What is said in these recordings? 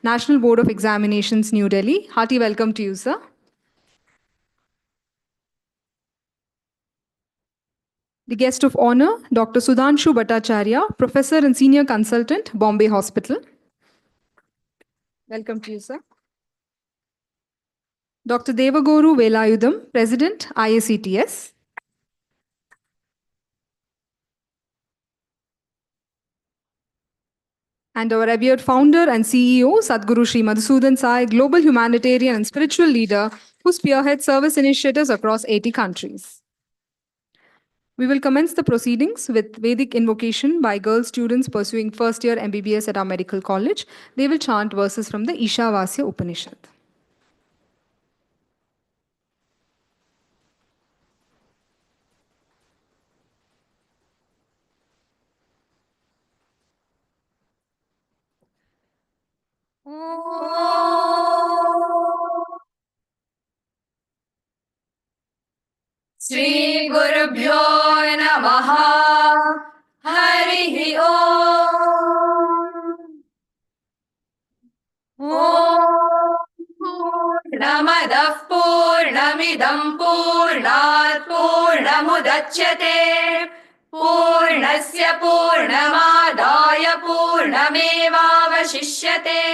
National Board of Examinations, New Delhi. Hearty welcome to you, sir. The guest of honor, Dr. Sudhansu Bhattacharyya, Professor and Senior Consultant, Bombay Hospital. Welcome to you, sir. Dr. Devagourou Velayudham, President, IACTS. And our revered founder and CEO, Sadguru Sri Madhusudan Sai, global humanitarian and spiritual leader who spearheads service initiatives across 80 countries. We will commence the proceedings with Vedic invocation by girl students pursuing first year MBBS at our medical college. They will chant verses from the Ishavasya Upanishad. Shri Gurubhyo Namaha Harihi Om. Purnamadah Purnamidam Purnat Purnamudachyate Purnasya Purnamadaya Purnamevavashishyate.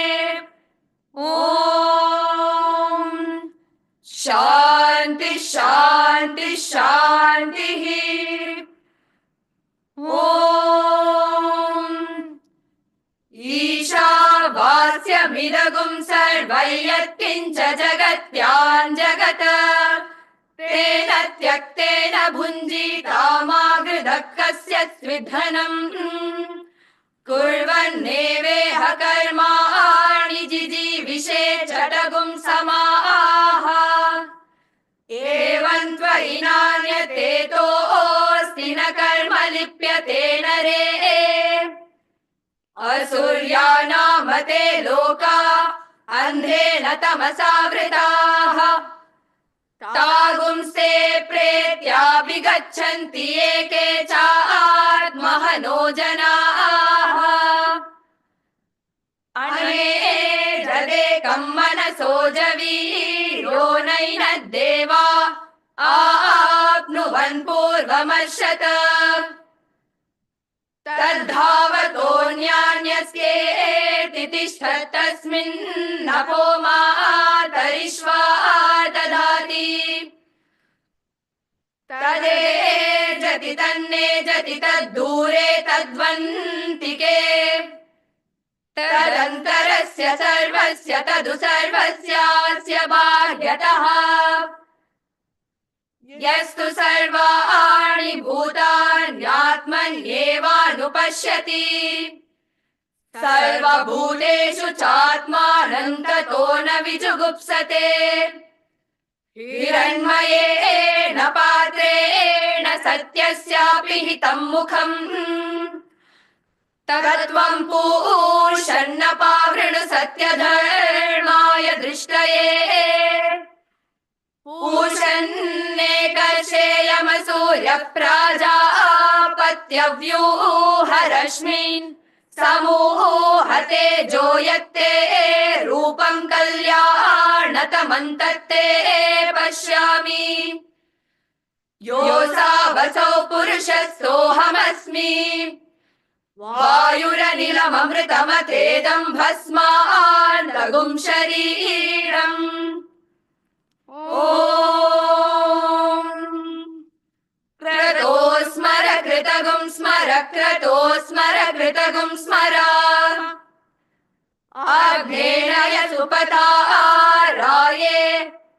Om Shanti Shanti Shanti. Om Ishavasya Midagum Sarvayatkincha Jagatyan Jagata Tena Tyaktena Bhunjitamagrudakasya Svidhanam Kurvanneveha Karmani Jijivishe Chatagum Samaha Evan Tvainanyate To'osti na karma lipyate nare Asuryanamate loka andhena tamasavritaha Tagumse pretyabhigachanti eke cha atmahano janaha Ane jadekam manaso javiro nainadeva apnuvan purvamarshata Tadhavatonyanyasye tishthtasmin napo matarishva dadhati Tade jati tanne jati taddure tadvantike Tadantarasya sarvasya tadu sarvasyasya bhagyataha Yastu sarvāni bhūtānyātmaņevanupashyati Sarva bhūteshu chātmānam tato na vijugupsate Hiranmayena pātrena satyasyapi hitam mukham Tattvam pūshanna pāvrinu satyadharmāya drishtaye Pūshanne karsheyamasurya prājāpatyavyoharashmin Samūhate joyatte rūpam kalyānatamantatte pashyami Yosavasau purushassohamasmi Vāyuranilamamritamate bhasmān lagum shariram Om Krato smara kritagum smara krato smara kritagum smara Agnenaya supataraye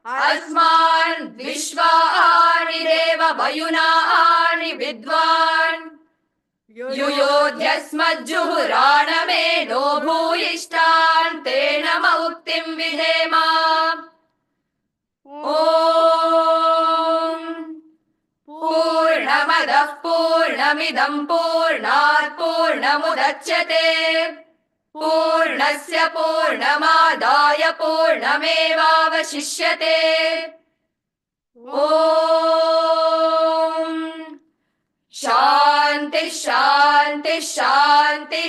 asman vishvani deva vayunani vidvan Yuyodhyasmajjuhurana no bhuyishtan te nama uktim vidhema Om Purnamadah Purnamidam Purnat Purnamudachyate Purnasya Purnamadaya Purnamevavashishyate Om Shanti Shanti Shanti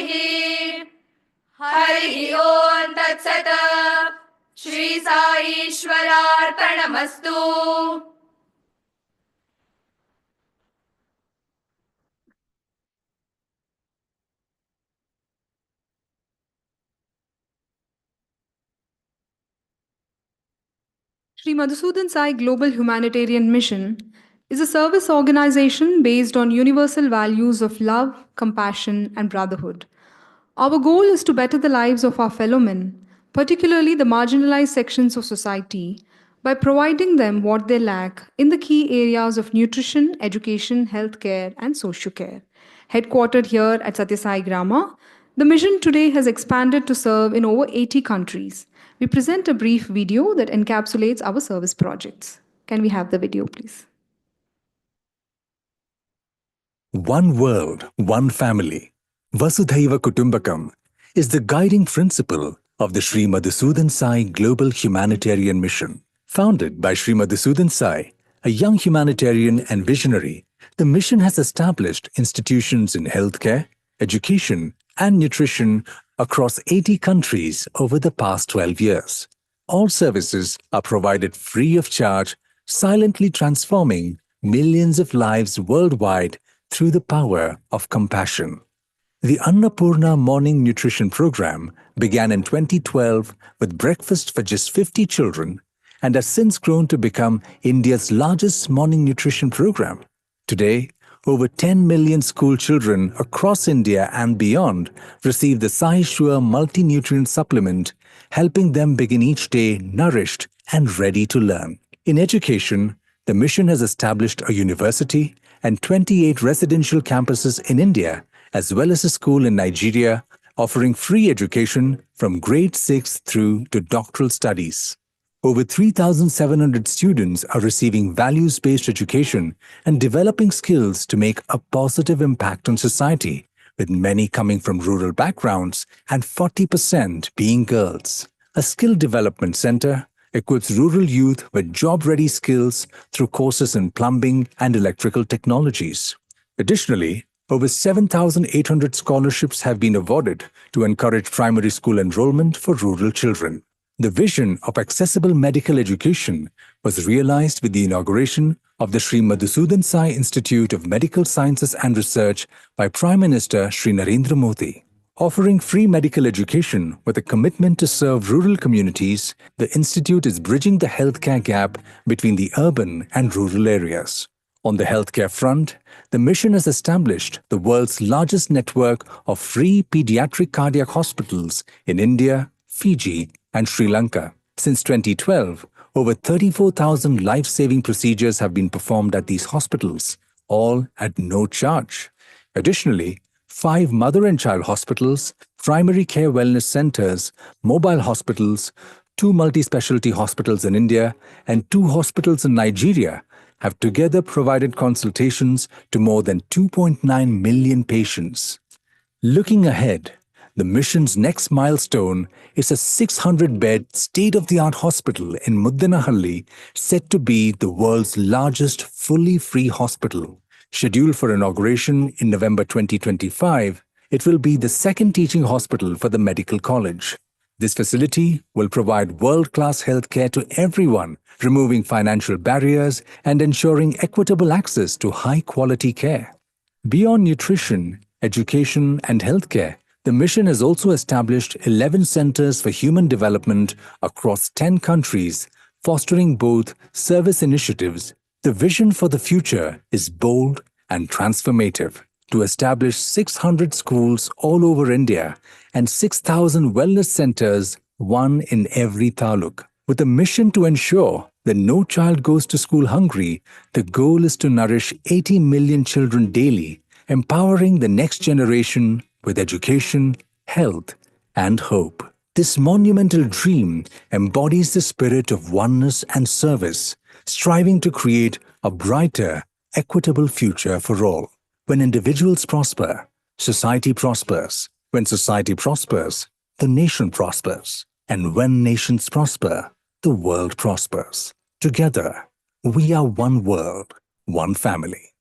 Hari Om Tat तत्सत् Shri साईश्वरार्पणमस्तु। Sri Madhusudan Sai Global Humanitarian Mission is a service organization based on universal values of love, compassion, and brotherhood. Our goal is to better the lives of our fellow men, particularly the marginalized sections of society, by providing them what they lack in the key areas of nutrition, education, healthcare, and social care. Headquartered here at Sathya Sai Grama, the mission today has expanded to serve in over 80 countries. We present a brief video that encapsulates our service projects. Can we have the video, please? One world, one family. Vasudhaiva Kutumbakam is the guiding principle of the Sri Madhusudan Sai Global Humanitarian Mission. Founded by Sri Madhusudan Sai, a young humanitarian and visionary, the mission has established institutions in healthcare, education, and nutrition across 80 countries over the past 12 years. All services are provided free of charge, silently transforming millions of lives worldwide through the power of compassion. The Annapurna Morning Nutrition Program began in 2012 with breakfast for just 50 children and has since grown to become India's largest morning nutrition program. Today, over 10 million school children across India and beyond receive the SMSIMSR multi-nutrient supplement, helping them begin each day nourished and ready to learn. In education, the mission has established a university and 28 residential campuses in India, as well as a school in Nigeria, offering free education from grade 6 through to doctoral studies. Over 3,700 students are receiving values-based education and developing skills to make a positive impact on society, with many coming from rural backgrounds and 40% being girls. A skill development center equips rural youth with job-ready skills through courses in plumbing and electrical technologies. Additionally, over 7,800 scholarships have been awarded to encourage primary school enrollment for rural children. The vision of accessible medical education was realized with the inauguration of the Sri Madhusudan Sai Institute of Medical Sciences and Research by Prime Minister Sri Narendra Modi. Offering free medical education with a commitment to serve rural communities, the institute is bridging the healthcare gap between the urban and rural areas. On the healthcare front, the mission has established the world's largest network of free pediatric cardiac hospitals in India, Fiji, and Sri Lanka. Since 2012, over 34,000 life-saving procedures have been performed at these hospitals, all at no charge. Additionally, 5 mother and child hospitals, primary care wellness centers, mobile hospitals, 2 multi-specialty hospitals in India, and 2 hospitals in Nigeria have together provided consultations to more than 2.9 million patients. Looking ahead, the mission's next milestone is a 600-bed state-of-the-art hospital in Muddanahalli, set to be the world's largest fully free hospital. Scheduled for inauguration in November 2025, it will be the second teaching hospital for the medical college. This facility will provide world-class healthcare to everyone, removing financial barriers and ensuring equitable access to high-quality care. Beyond nutrition, education, and healthcare, the mission has also established 11 centers for human development across 10 countries, fostering both service initiatives. The vision for the future is bold and transformative: to establish 600 schools all over India and 6,000 wellness centers, one in every taluk. With a mission to ensure that no child goes to school hungry, the goal is to nourish 80 million children daily, empowering the next generation with education, health, and hope. This monumental dream embodies the spirit of oneness and service, striving to create a brighter, equitable future for all. When individuals prosper, society prospers. When society prospers, the nation prospers. And when nations prosper, the world prospers. Together, we are one world, one family.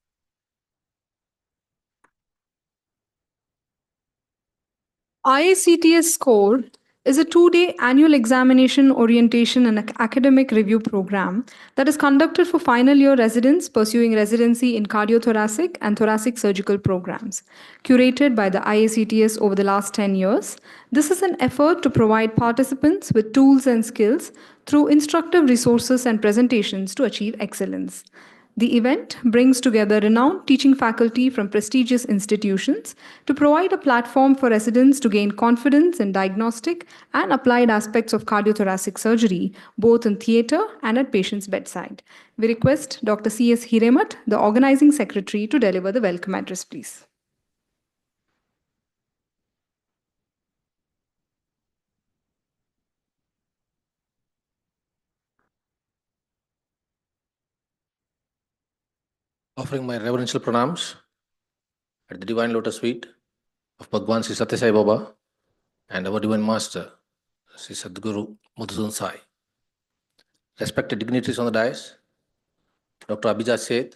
IACTS score is a 2-day annual examination, orientation, and academic review program that is conducted for final year residents pursuing residency in cardiothoracic and thoracic surgical programs. Curated by the IACTS over the last 10 years, this is an effort to provide participants with tools and skills through instructive resources and presentations to achieve excellence. The event brings together renowned teaching faculty from prestigious institutions to provide a platform for residents to gain confidence in diagnostic and applied aspects of cardiothoracic surgery, both in theatre and at patients' bedside. We request Dr. C.S. Hiremath, the organizing secretary, to deliver the welcome address, please. Offering my reverential pranams at the Divine Lotus Feet of Bhagwan Sri Sathya Sai Baba and our Divine Master, Sri Sadguru Madhusudan Sai. Respected dignitaries on the dais, Dr. Abhijat Sheth,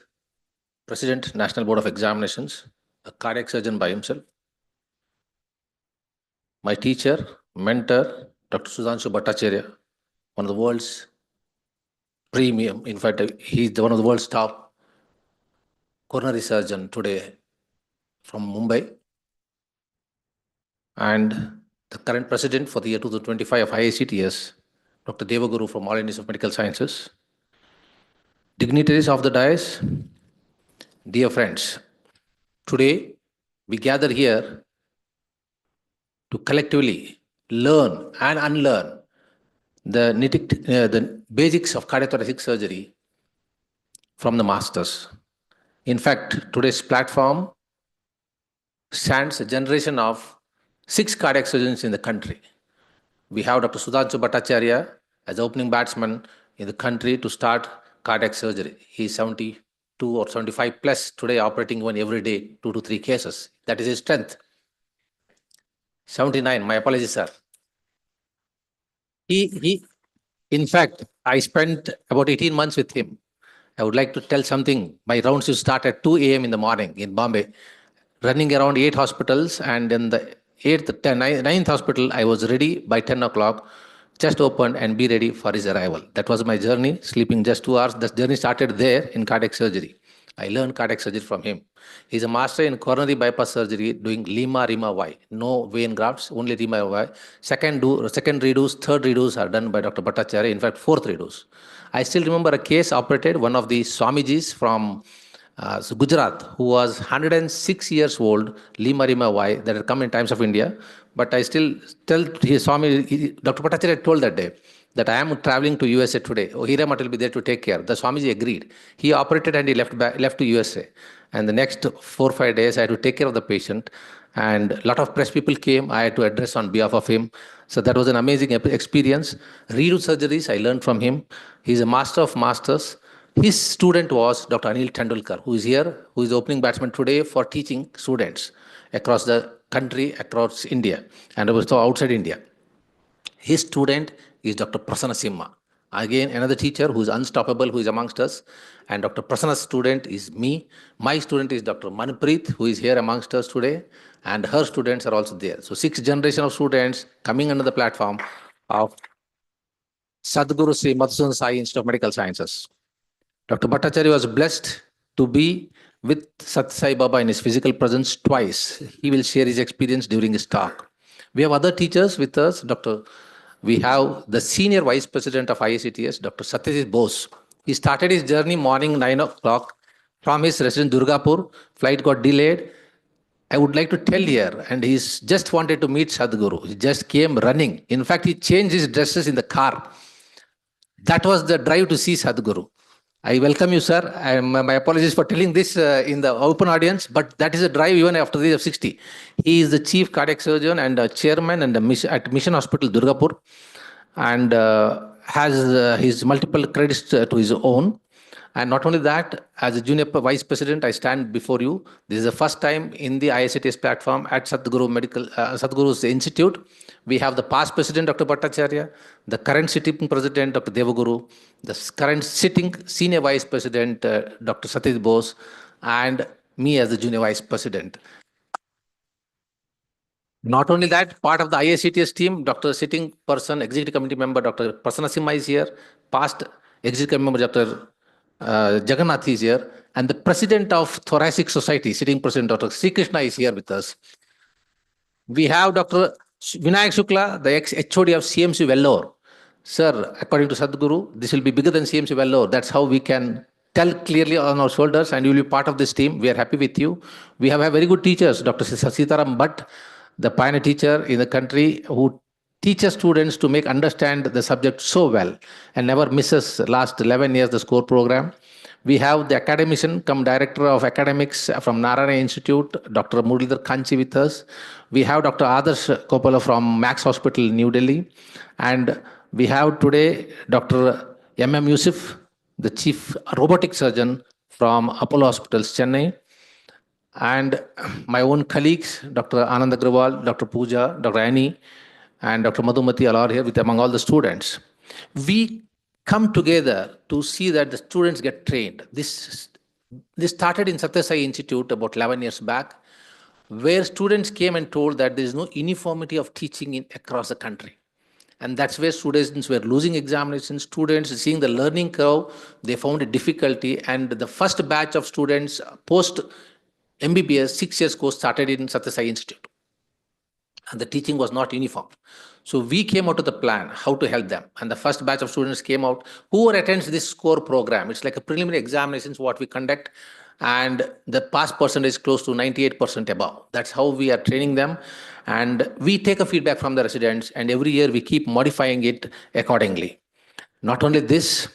President, National Board of Examinations, a cardiac surgeon by himself. My teacher, mentor, Dr. Sudhansu Bhattacharyya, one of the world's premium, in fact, he's one of the world's top coronary surgeon today from Mumbai, and the current president for the year 2025 of IACTS, Dr. Devagourou from All India Institute of Medical Sciences. Dignitaries of the dais, dear friends, today we gather here to collectively learn and unlearn the basics of cardiothoracic surgery from the masters. In fact, today's platform stands a generation of 6 cardiac surgeons in the country. We have Dr. Sudhansu Bhattacharyya as opening batsman in the country to start cardiac surgery. He is 72 or 75 plus today, operating one every day, 2 to 3 cases. That is his strength. 79, my apologies, sir. In fact, I spent about 18 months with him. I would like to tell something. My rounds used to start at 2 a.m. in the morning in Bombay, running around 8 hospitals, and in the 9th hospital, I was ready by 10 o'clock, just opened and be ready for his arrival. That was my journey, sleeping just 2 hours. The journey started there in cardiac surgery. I learned cardiac surgery from him. He's a master in coronary bypass surgery, doing Lima, Rima, Y. No vein grafts, only Rima, Y. Second redos, third redos are done by Dr. Bhattacharya. In fact, 4th redos. I still remember a case operated, one of the Swamijis from Gujarat, who was 106 years old, Lima Rima Y, that had come in Times of India. But I still tell Swami, Dr. Bhattacharya told that day that I am traveling to USA today. Oh, Hiremath will be there to take care. The Swamiji agreed. He operated and he left to USA. And the next 4 or 5 days, I had to take care of the patient. And a lot of press people came. I had to address on behalf of him. So that was an amazing experience. Redo surgeries, I learned from him. He's a master of masters. His student was Dr. Anil Tendulkar, who is here, who is the opening batsman today for teaching students across the country, across India, and also outside India. His student is Dr. Prasanna Simha. Again, another teacher who is unstoppable, who is amongst us. And Dr. Prasanna's student is me. My student is Dr. Manpreet, who is here amongst us today. And her students are also there. So 6 generations of students coming under the platform of Sadguru Sri Madhusudan Sai Institute of Medical Sciences. Dr. Bhattacharya was blessed to be with Sathya Sai Baba in his physical presence twice. He will share his experience during his talk. We have other teachers with us. We have the senior vice president of IACTS, Dr. Sathya Bose. He started his journey morning 9 o'clock from his residence Durgapur. Flight got delayed. I would like to tell here, and he's just wanted to meet Sadguru. He just came running. In fact, he changed his dresses in the car. That was the drive to see Sadguru. I welcome you, sir. My apologies for telling this in the open audience, but that is a drive even after the age of 60. He is the chief cardiac surgeon and chairman and at Mission Hospital, Durgapur, and has his multiple credits to his own. And not only that, as a junior vice president, I stand before you. This is the first time in the IACTS platform at Sadguru's Institute. We have the past president, Dr. Bhattacharya, the current sitting president, Dr. Devagourou, the current sitting senior vice president, Dr. Sathya Bose, and me as the junior vice president. Not only that, part of the IACTS team, Dr. Sitting Person, Executive Committee Member, Dr. Prasanna Simha is here. Past Executive Committee Member, Dr. Jagannath is here. And the President of Thoracic Society, Sitting President, Dr. Sri Krishna is here with us. We have Dr. Vinayak Shukla, the ex-HOD of CMC Vellore. Sir, according to Sadguru, this will be bigger than CMC Vellore. That's how we can tell clearly on our shoulders, and you will be part of this team. We are happy with you. We have very good teachers, Dr. Sitaram Bhatt, the pioneer teacher in the country who teaches students to make understand the subject so well and never misses last 11 years the SCORE program. We have the academician come director of academics from Narayana Institute, Dr. Muralidhar Kanchi with us. We have Dr. Adarsh Kopala from Max Hospital, New Delhi. And we have today Dr. M.M. Yusuf, the chief robotic surgeon from Apollo Hospitals, Chennai. And my own colleagues, Dr. Anand Agrawal, Dr. Pooja, Dr. Annie, and Dr. Madhumati are all here with among all the students. We come together to see that the students get trained. This started in Sathya Sai Institute about 11 years back, where students came and told that there is no uniformity of teaching across the country. And that's where students were losing examinations. Students seeing the learning curve, they found a difficulty. And the first batch of students post MBBS 6 years course started in Sathya Sai Institute. And the teaching was not uniform. So we came out with a plan how to help them. And the first batch of students came out. Who attends this SCORE program? It's like a preliminary examinations what we conduct. And the pass percentage is close to 98% above. That's how we are training them. And we take a feedback from the residents. And every year we keep modifying it accordingly. Not only this,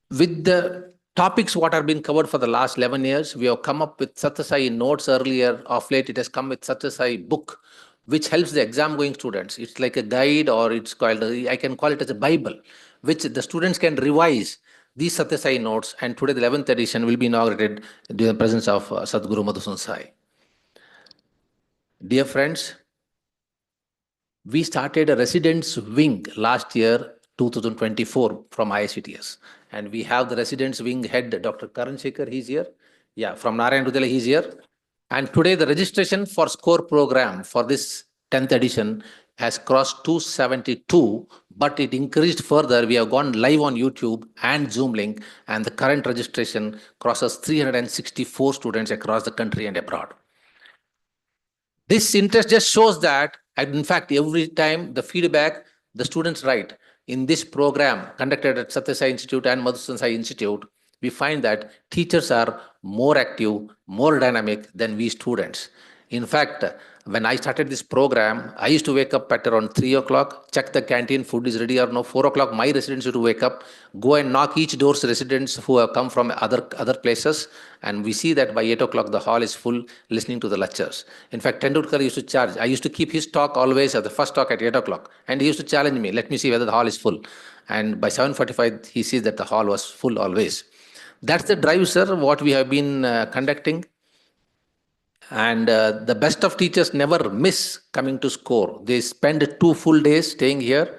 with the topics what are being covered for the last 11 years, we have come up with Sathya Sai notes earlier. Of late, it has come with Sathya Sai book, which helps the exam going students. It's like a guide, or it's called, I can call it as a Bible, which the students can revise these Sathya Sai notes. And today, the 11th edition will be inaugurated in the presence of Sadguru Madhusudan Sai. Dear friends, we started a residence wing last year, 2024, from IACTS. And we have the residence wing head, Dr. Karan Shekhar, he's here. Yeah, from Narayana Rudela, he's here. And today the registration for SCORE program for this 10th edition has crossed 272, but it increased further. We have gone live on YouTube and Zoom link, and the current registration crosses 364 students across the country and abroad. This interest just shows that, and in fact, every time the feedback the students write in this program conducted at Sathya Sai Institute and Madhusudan Sai Institute, we find that teachers are more active, more dynamic than we students. In fact, when I started this program, I used to wake up at around 3 o'clock, check the canteen, food is ready or no. 4 o'clock, my residents used to wake up, go and knock each door's residents who have come from other places. And we see that by 8 o'clock, the hall is full, listening to the lectures. In fact, Tendulkar used to charge. I used to keep his talk always at the first talk at 8 o'clock. And he used to challenge me, let me see whether the hall is full. And by 7:45, he sees that the hall was full always. That's the drive, sir, what we have been conducting. And the best of teachers never miss coming to SCORE. They spend 2 full days staying here.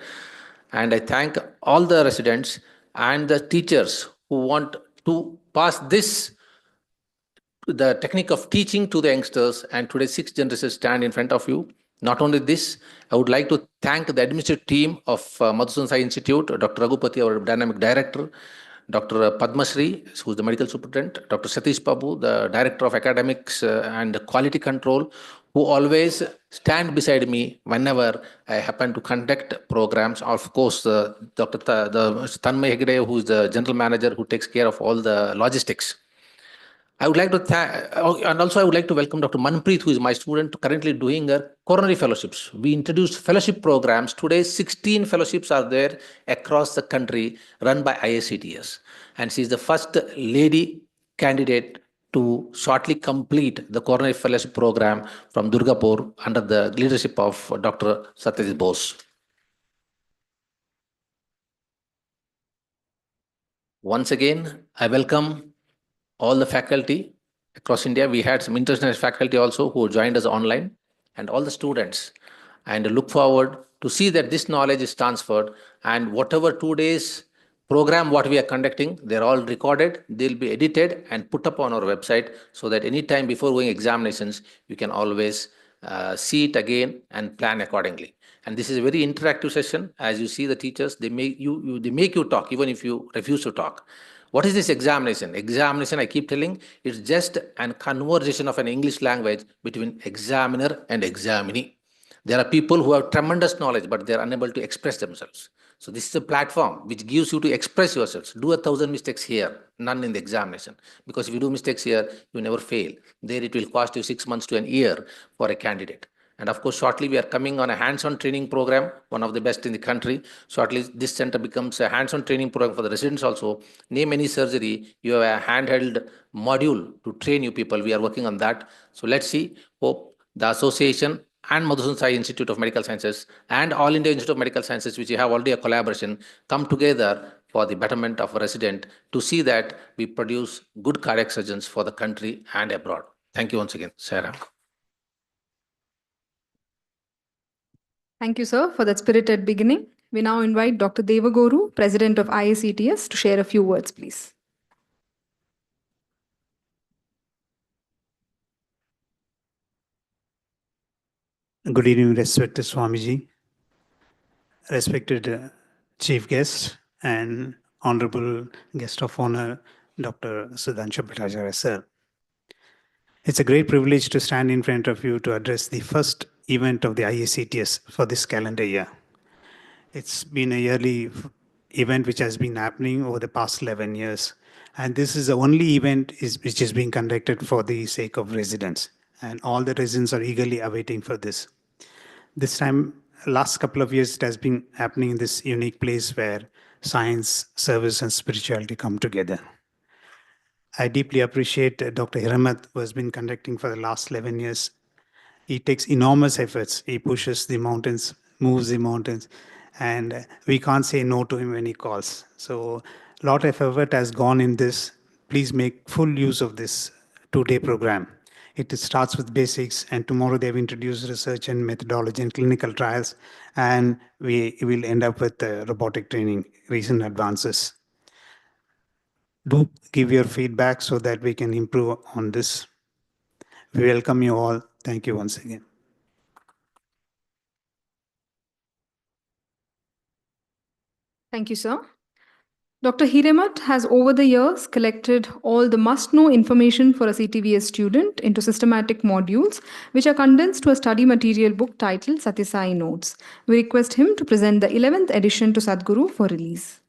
And I thank all the residents and the teachers who want to pass this, the technique of teaching to the youngsters. And today 6 generations stand in front of you. Not only this, I would like to thank the administrative team of Madhusudan Sai Institute, Dr. Raghupathi, our dynamic director, Dr. Padmashri, who is the medical superintendent, Dr. Satish Babu, the director of academics and quality control, who always stand beside me whenever I happen to conduct programs. Of course, Dr. Tanmay Hegde, who is the general manager who takes care of all the logistics. I would like to thank, and also I would like to welcome Dr. Manpreet, who is my student, currently doing her coronary fellowships. We introduced fellowship programs. Today, 16 fellowships are there across the country run by IACTS. And she is the first lady candidate to shortly complete the coronary fellowship program from Durgapur under the leadership of Dr. Satyajit Bose. Once again, I welcome all the faculty across India. We had some international faculty also who joined us online, and all the students, and look forward to see that this knowledge is transferred, and whatever 2 days program what we are conducting, they're all recorded, they'll be edited and put up on our website so that anytime before going examinations, you can always see it again and plan accordingly. And this is a very interactive session. As you see, the teachers, they make they make you talk, even if you refuse to talk. What is this examination? Examination, I keep telling, it's just a conversation of an English language between examiner and examinee. There are people who have tremendous knowledge, but they are unable to express themselves. So this is a platform which gives you to express yourselves. Do 1,000 mistakes here, none in the examination. Because if you do mistakes here, you never fail. There it will cost you 6 months to an year for a candidate. And of course, shortly we are coming on a hands-on training program, one of the best in the country. Shortly, this center becomes a hands-on training program for the residents also. Name any surgery, you have a handheld module to train you people. We are working on that. So let's see, hope the association and Madhusudan Sai Institute of Medical Sciences and All India Institute of Medical Sciences, which we have already a collaboration, come together for the betterment of a resident to see that we produce good cardiac surgeons for the country and abroad. Thank you once again, Sarah. Thank you, sir, for that spirited beginning. We now invite Dr. Devagourou, President of IACTS, to share a few words, please. Good evening, respected Swamiji, respected Chief Guest, and Honorable Guest of Honor, Dr. Sudhansu Bhattacharyya, sir. It's a great privilege to stand in front of you to address the first event of the IACTS for this calendar year. It's been a yearly event which has been happening over the past 11 years. And this is the only event which is being conducted for the sake of residents. And all the residents are eagerly awaiting for this. This time, last couple of years, it has been happening in this unique place where science, service, and spirituality come together. I deeply appreciate Dr. Hiremath, who has been conducting for the last 11 years. He takes enormous efforts. He pushes the mountains, moves the mountains, and we can't say no to him when he calls. So a lot of effort has gone in this. Please make full use of this two-day program. It starts with basics, and tomorrow they've introduced research and methodology and clinical trials, and we will end up with robotic training, recent advances. Do give your feedback so that we can improve on this. We welcome you all. Thank you once again. Thank you, sir. Dr. Hiremath has over the years collected all the must-know information for a CTVS student into systematic modules, which are condensed to a study material book titled Sathya Sai Notes. We request him to present the 11th edition to Sadguru for release.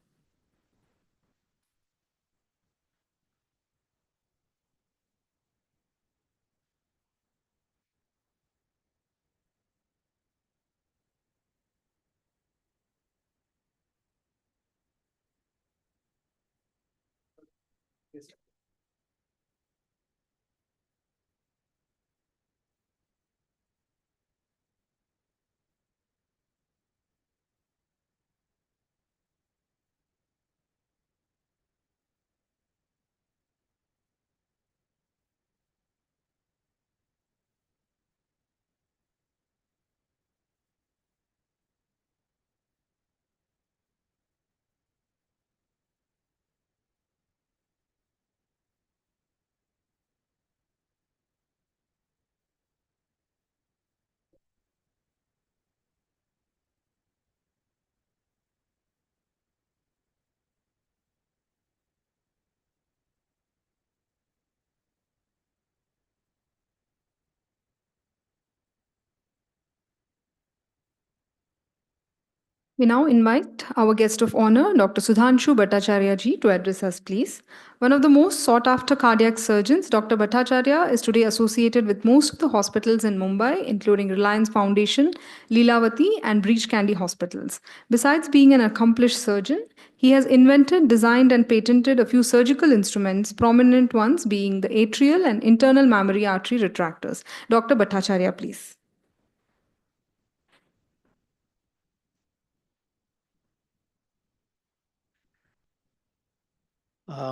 We now invite our guest of honor, Dr. Sudhanshu Bhattacharyya ji, to address us, please. One of the most sought-after cardiac surgeons, Dr. Bhattacharyya is today associated with most of the hospitals in Mumbai, including Reliance Foundation, Leelavati, and Breach Candy hospitals. Besides being an accomplished surgeon, he has invented, designed, and patented a few surgical instruments, prominent ones being the atrial and internal mammary artery retractors. Dr. Bhattacharyya, please.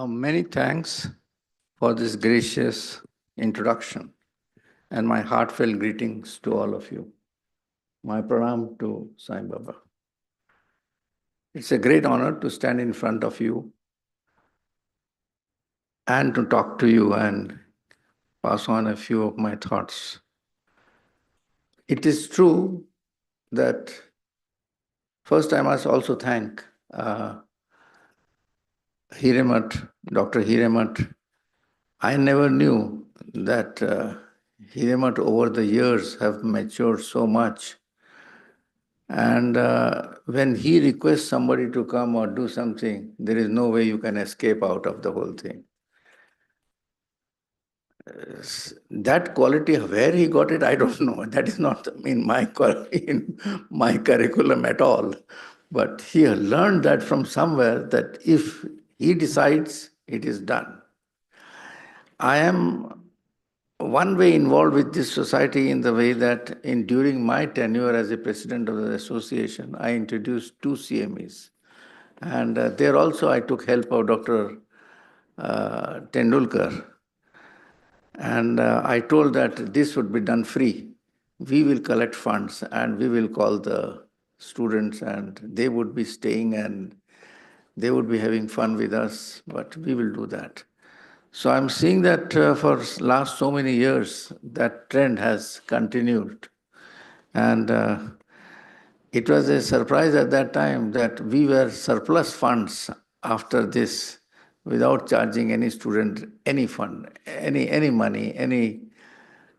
Many thanks for this gracious introduction and my heartfelt greetings to all of you. My pranam to Sai Baba. It's a great honor to stand in front of you and to talk to you and pass on a few of my thoughts. it is true that first I must also thank Hiremath, Dr. Hiremath. I never knew that Hiremath over the years have matured so much. And when he requests somebody to come or do something, there is no way you can escape out of the whole thing. That quality, where he got it, I don't know. That is not in my curriculum at all. But he learned that from somewhere, that if he decides, it is done. I am one way involved with this society in the way that during my tenure as a president of the association, I introduced 2 CMEs. And there also I took help of Dr. Tendulkar. And I told that this would be done free. We will collect funds and we will call the students and they would be staying and they would be having fun with us, but we will do that. So I'm seeing that for last so many years, that trend has continued. And it was a surprise at that time that we were surplus funds after this, without charging any student any fund, any money,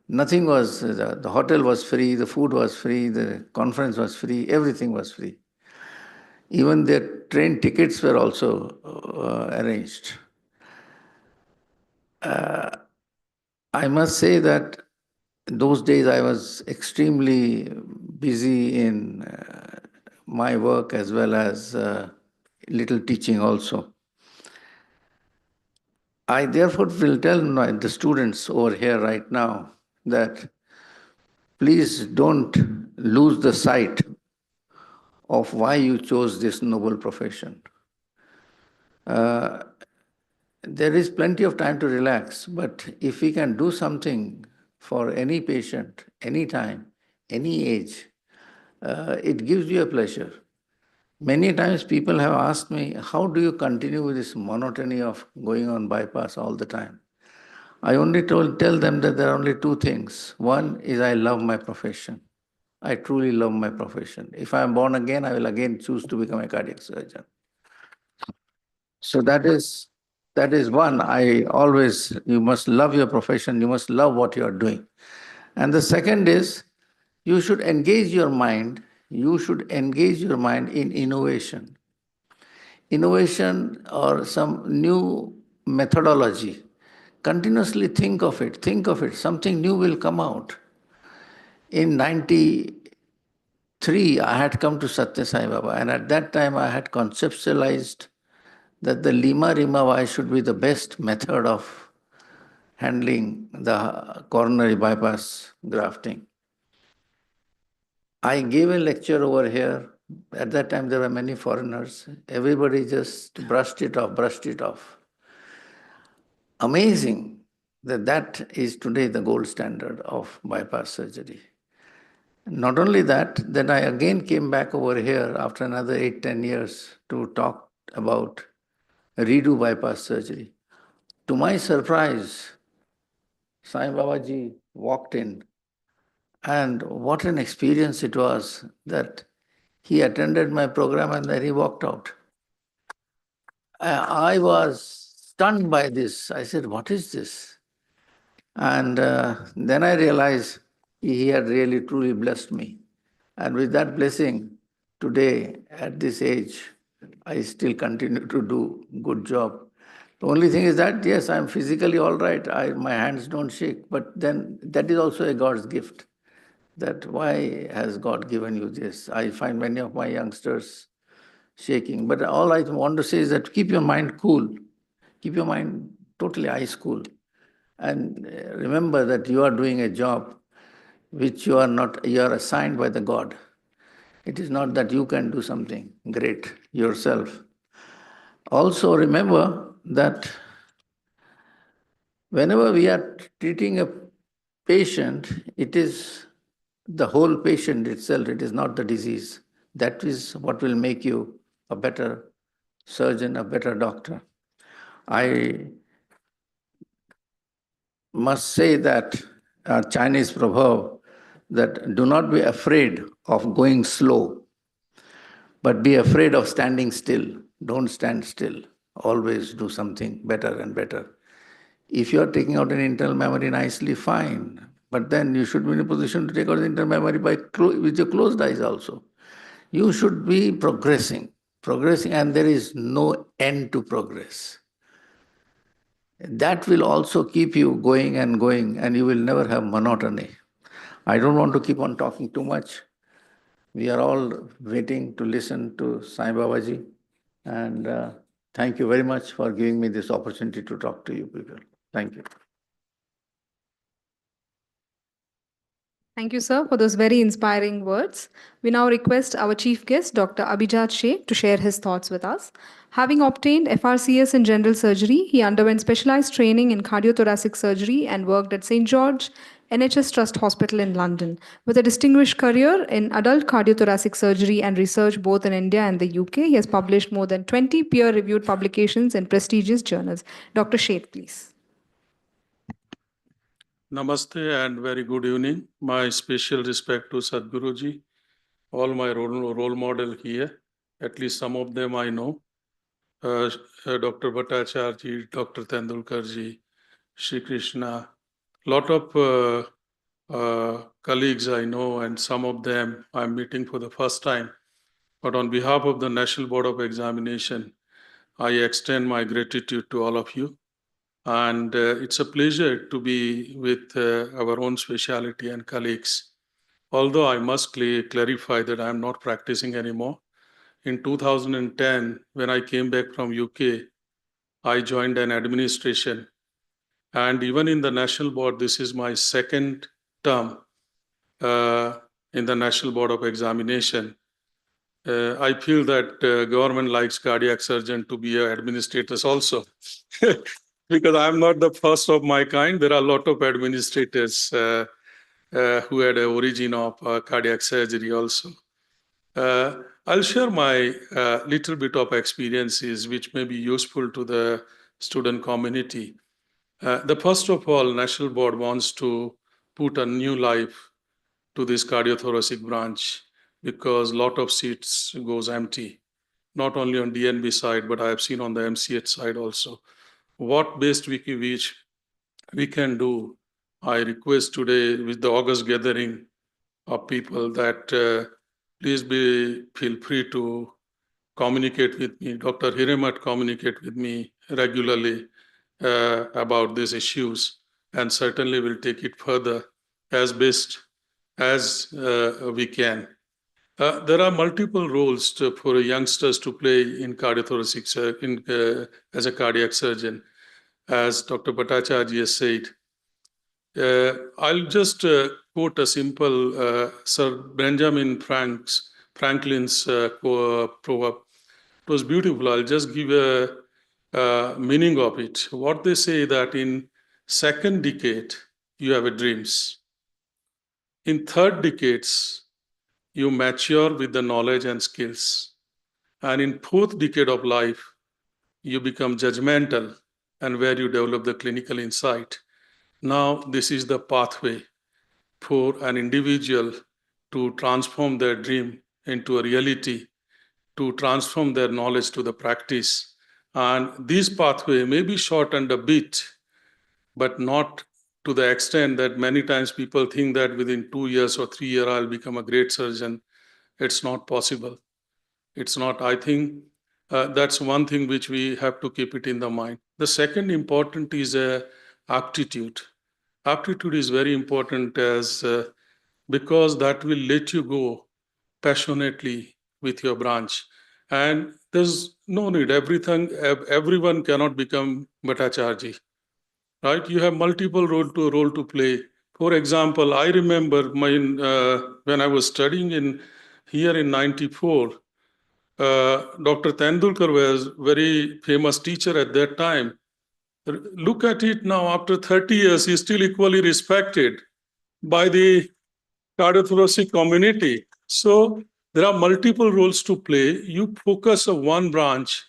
nothing was, the hotel was free, the food was free, the conference was free, everything was free. Even their train tickets were also arranged. I must say that those days I was extremely busy in my work as well as little teaching also. I therefore will tell the students over here right now that please don't lose the sight of why you chose this noble profession. There is plenty of time to relax, but if we can do something for any patient, any time, any age, it gives you a pleasure. Many times people have asked me, how do you continue with this monotony of going on bypass all the time? I only tell them that there are only 2 things. One is I love my profession. I truly love my profession. If I am born again, I will again choose to become a cardiac surgeon. So that is one. You must love your profession, you must love what you are doing. And the second is, you should engage your mind in innovation. Innovation or some new methodology. Continuously think of it, something new will come out. In 93, I had come to Sathya Sai Baba, and at that time I had conceptualized that the Lima Rimavai should be the best method of handling the coronary bypass grafting. I gave a lecture over here. At that time, there were many foreigners. Everybody just brushed it off. Amazing that is today the gold standard of bypass surgery. Not only that, then I again came back over here after another 8-10 years to talk about redo bypass surgery. To my surprise, Sai Babaji walked in, and what an experience it was that he attended my program and then he walked out. I was stunned by this. I said, what is this? And then I realized he had really truly blessed me. And with that blessing, today, at this age, I still continue to do good job. The only thing is that, yes, I'm physically all right. My hands don't shake. But then that is also a God's gift. That why has God given you this? I find many of my youngsters shaking. But all I want to say is that keep your mind cool. Keep your mind totally ice cool. And remember that you are doing a job which you are assigned by the God. It is not that you can do something great yourself. Also remember that whenever we are treating a patient, it is the whole patient itself, it is not the disease. That is what will make you a better surgeon, a better doctor. I must say that a Chinese proverb that do not be afraid of going slow, but be afraid of standing still. Don't stand still. Always do something better and better. If you are taking out an internal memory nicely, fine. But then you should be in a position to take out the internal memory with your closed eyes also. You should be progressing, and there is no end to progress. That will also keep you going, and you will never have monotony. I don't want to keep on talking too much. We are all waiting to listen to Sai Babaji. And thank you very much for giving me this opportunity to talk to you people. Thank you. Thank you, sir, for those very inspiring words. We now request our chief guest, Dr. Abhijat Sheth, to share his thoughts with us. Having obtained FRCS in general surgery, he underwent specialized training in cardiothoracic surgery and worked at St. George NHS Trust Hospital in London. With a distinguished career in adult cardiothoracic surgery and research both in India and the UK, he has published more than 20 peer-reviewed publications in prestigious journals. Dr. Sheth, please. Namaste and very good evening. My special respect to Sadguruji, all my role model here, at least some of them I know. Dr. Bhattacharyya, Dr. Tendulkarji, Shri Krishna, lot of colleagues I know, and some of them I'm meeting for the first time. But on behalf of the National Board of Examination, I extend my gratitude to all of you. And it's a pleasure to be with our own specialty and colleagues. Although I must clarify that I'm not practicing anymore. In 2010, when I came back from UK, I joined an administration. And even in the National Board, this is my second term in the National Board of Examination. I feel that government likes cardiac surgeon to be administrators also. Because I'm not the first of my kind. There are a lot of administrators who had an origin of cardiac surgery also. I'll share my little bit of experiences which may be useful to the student community. The first of all, National Board wants to put a new life to this cardiothoracic branch because a lot of seats goes empty, not only on DNB side, but I have seen on the MCH side also. What best we can do, I request today with the August gathering of people that please feel free to communicate with me. Dr. Hiremath communicate with me regularly about these issues, and certainly will take it further as best as we can. There are multiple roles for youngsters to play in cardiothoracic as a cardiac surgeon. As Dr. Bhattacharya said, I'll just quote a simple Sir Benjamin Franklin's proverb. It was beautiful. I'll just give a meaning of it. What they say that in second decade, you have dreams. In third decades, you mature with the knowledge and skills. And in fourth decade of life, you become judgmental, and where you develop the clinical insight. Now, this is the pathway for an individual to transform their dream into a reality, to transform their knowledge to the practice. And this pathway may be shortened a bit, but not to the extent that many times people think that within 2 years or 3 years, I'll become a great surgeon. It's not possible. It's not, I think, that's one thing which we have to keep it in the mind. The second important is aptitude. Aptitude is very important because that will let you go passionately with your branch. And there's no need. Everyone cannot become Bhattacharya, right? You have multiple role to play. For example, I remember when I was studying here in 94, Dr. Tendulkar was very famous teacher at that time. Look at it now, after 30 years, he's still equally respected by the cardiothoracic community. So there are multiple roles to play. You focus on one branch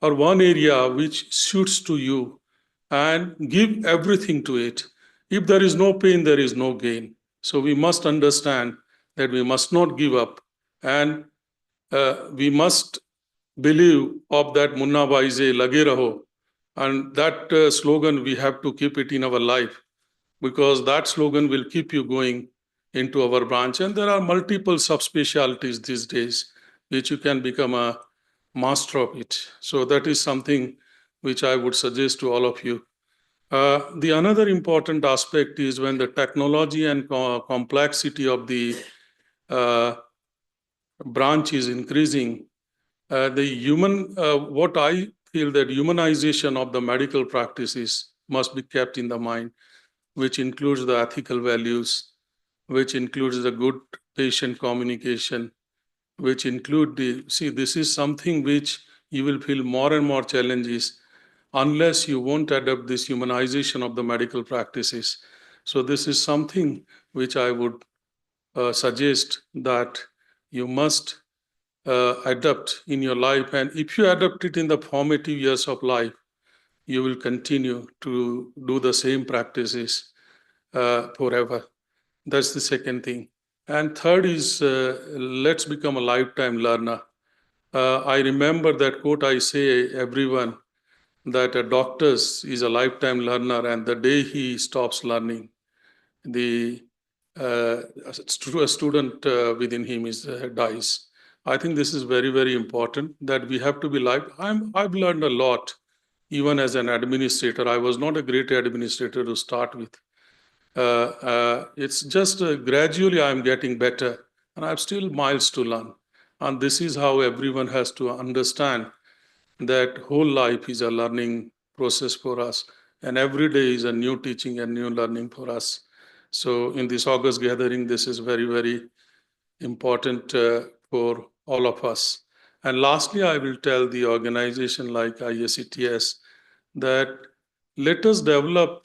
or one area which suits to you and give everything to it. If there is no pain, there is no gain. So we must understand that we must not give up, and we must believe of that Munna Bhai se lage raho, and that slogan we have to keep it in our life, because that slogan will keep you going into our branch. And there are multiple subspecialties these days which you can become a master of it. So that is something which I would suggest to all of you. The another important aspect is when the technology and complexity of the branch is increasing, what I feel that humanization of the medical practices must be kept in the mind, which includes the ethical values, which includes the good patient communication, which include this is something which you will feel more and more challenges unless you won't adopt this humanization of the medical practices. So this is something which I would suggest that you must adopt in your life. And if you adopt it in the formative years of life, you will continue to do the same practices forever. That's the second thing. And third is let's become a lifetime learner. I remember that quote I say everyone, that a doctor is a lifetime learner, and the day he stops learning, the student within him dies. I think this is very, very important, that we have to be I've learned a lot, even as an administrator. I was not a great administrator to start with. It's just gradually I'm getting better, and I have still miles to learn. And this is how everyone has to understand that whole life is a learning process for us, and every day is a new teaching and new learning for us. So in this August gathering, this is very, very important for all of us. And lastly, I will tell the organization like IACTS that let us develop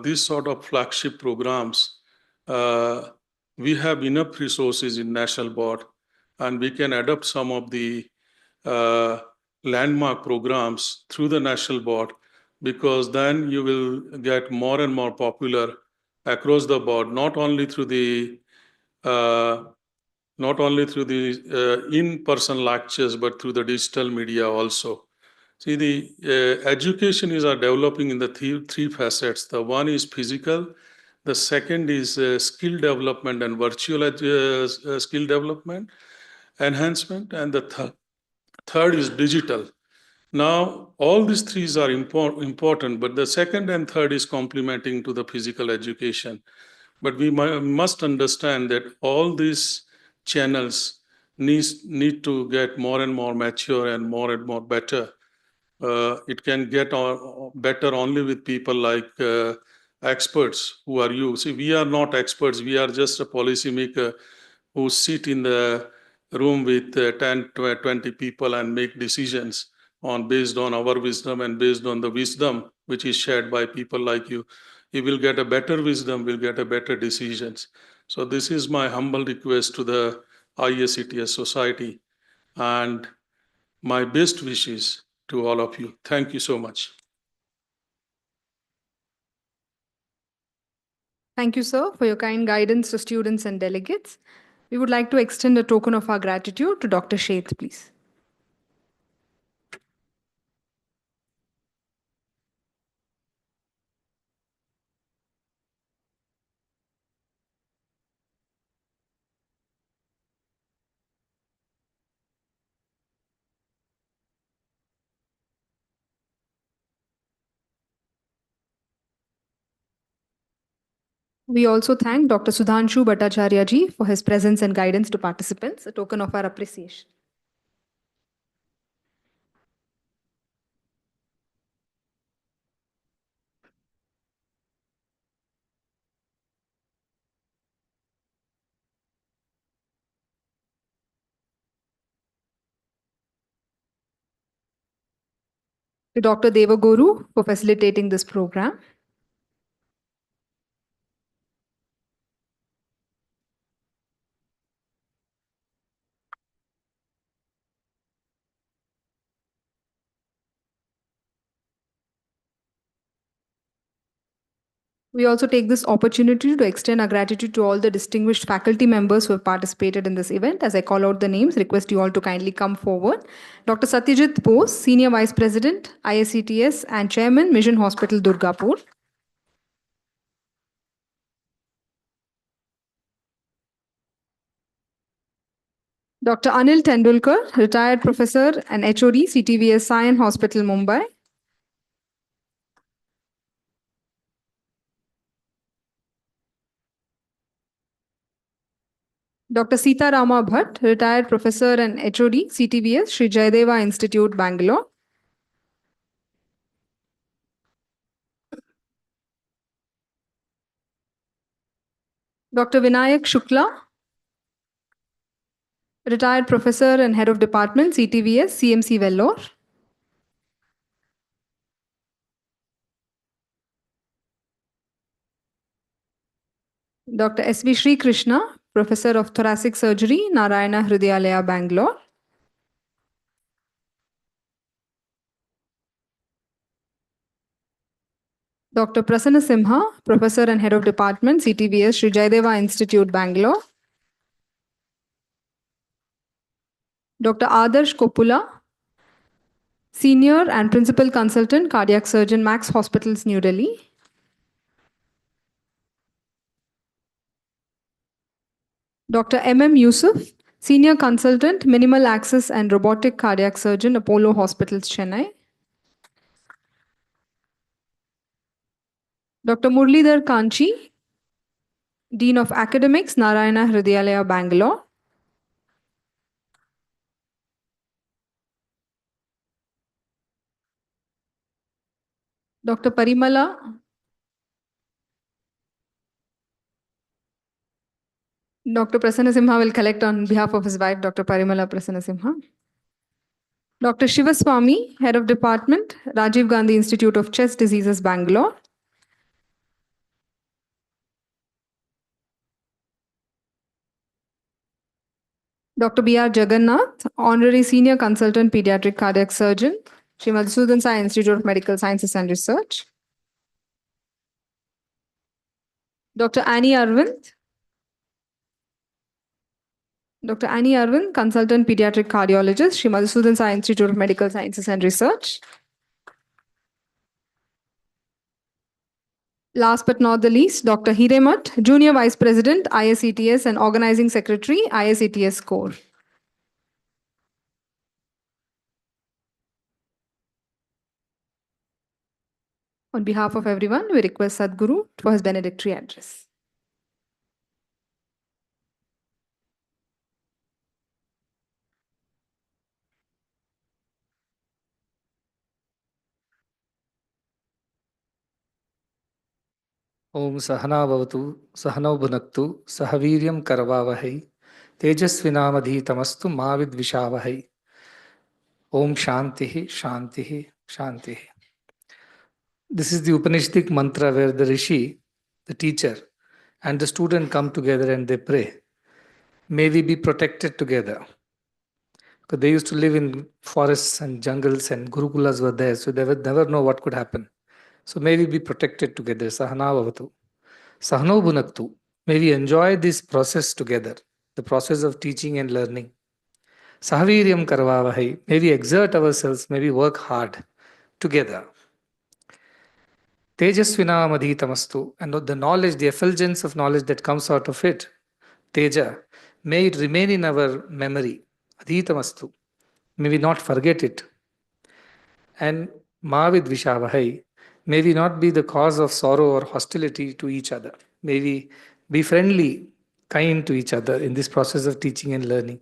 this sort of flagship programs. We have enough resources in National Board, and we can adopt some of the landmark programs through the National Board, because then you will get more and more popular across the board, not only through the in-person lectures, but through the digital media also. See, the education is developing in the three facets. The one is physical, the second is skill development and virtual skill development enhancement, and the third is digital. Now, all these three are important, but the second and third is complementing to the physical education. But we must understand that all these channels need to get more and more mature and more better. It can get better only with people like experts who are you. See, we are not experts. We are just a policymaker who sit in the room with 10 to 20 people and make decisions based on our wisdom and based on the wisdom which is shared by people like you. You will get a better wisdom, will get a better decisions. So this is my humble request to the IACTS society, and my best wishes to all of you. Thank you so much. Thank you, sir, for your kind guidance to students and delegates. We would like to extend a token of our gratitude to Dr. Sheth, please. We also thank Dr. Sudhansu Bhattacharyya ji for his presence and guidance to participants, a token of our appreciation. To Dr. Devagourou for facilitating this program. We also take this opportunity to extend our gratitude to all the distinguished faculty members who have participated in this event. As I call out the names, request you all to kindly come forward. Dr. Satyajit Bose, Senior Vice President, IACTS and Chairman, Mission Hospital, Durgapur. Dr. Anil Tendulkar, Retired Professor and HOD, CTVS Sion Hospital, Mumbai. Dr. Sita Rama Bhatt, Retired Professor and HOD, CTVS, Sri Jayadeva Institute, Bangalore. Dr. Vinayak Shukla, Retired Professor and Head of Department, CTVS, CMC Vellore. Dr. S.V. Sri Krishna, Professor of Thoracic Surgery, Narayana Hrudayalaya, Bangalore. Dr. Prasanna Simha, Professor and Head of Department, CTVS, Sri Jayadeva Institute, Bangalore. Dr. Adarsh Kopula, Senior and Principal Consultant, Cardiac Surgeon, Max Hospitals, New Delhi. Dr. M.M. Yusuf, Senior Consultant, Minimal Access and Robotic Cardiac Surgeon, Apollo Hospitals, Chennai. Dr. Murlidhar Kanchi, Dean of Academics, Narayana Hrudayalaya, Bangalore. Dr. Parimala Dr. Prasanna Simha will collect on behalf of his wife, Dr. Parimala Prasanna Simha. Dr. Shivaswamy, Head of Department, Rajiv Gandhi Institute of Chest Diseases, Bangalore. Dr. B.R. Jagannath, Honorary Senior Consultant, Pediatric Cardiac Surgeon, Sri Madhusudan Sai Institute of Medical Sciences and Research. Dr. Annie Arvind, Consultant Pediatric Cardiologist, Sri Madhusudan Sai Institute of Medical Sciences and Research. Last but not the least, Dr. Hiremath, Junior Vice President, IACTS and Organizing Secretary, IACTS Core. On behalf of everyone, we request Sadguru for his benedictory address. ओम सहना भवतु सहनौ भुनक्तु सह वीर्यं करवावहै तेजस्विनामधीतमस्तु मा विद्विषावहै ओम शांतिः शांतिः शांतिः. This is the Upanishadic mantra where the rishi, the teacher, and the student come together and they pray. May we be protected together. Because they used to live in forests and jungles and gurukulas were there, so they would never know what could happen. So may we be protected together. Sahana bhavatu. Sahano bhunaktu. May we enjoy this process together, the process of teaching and learning. Sahaviryam karvavahai. May we exert ourselves, may we work hard together. Tejasvina madhitamastu. And the knowledge, the effulgence of knowledge that comes out of it, Teja, may it remain in our memory. Adhitamastu. May we not forget it. And Mavid Vishavahai. May we not be the cause of sorrow or hostility to each other. May we be friendly, kind to each other in this process of teaching and learning.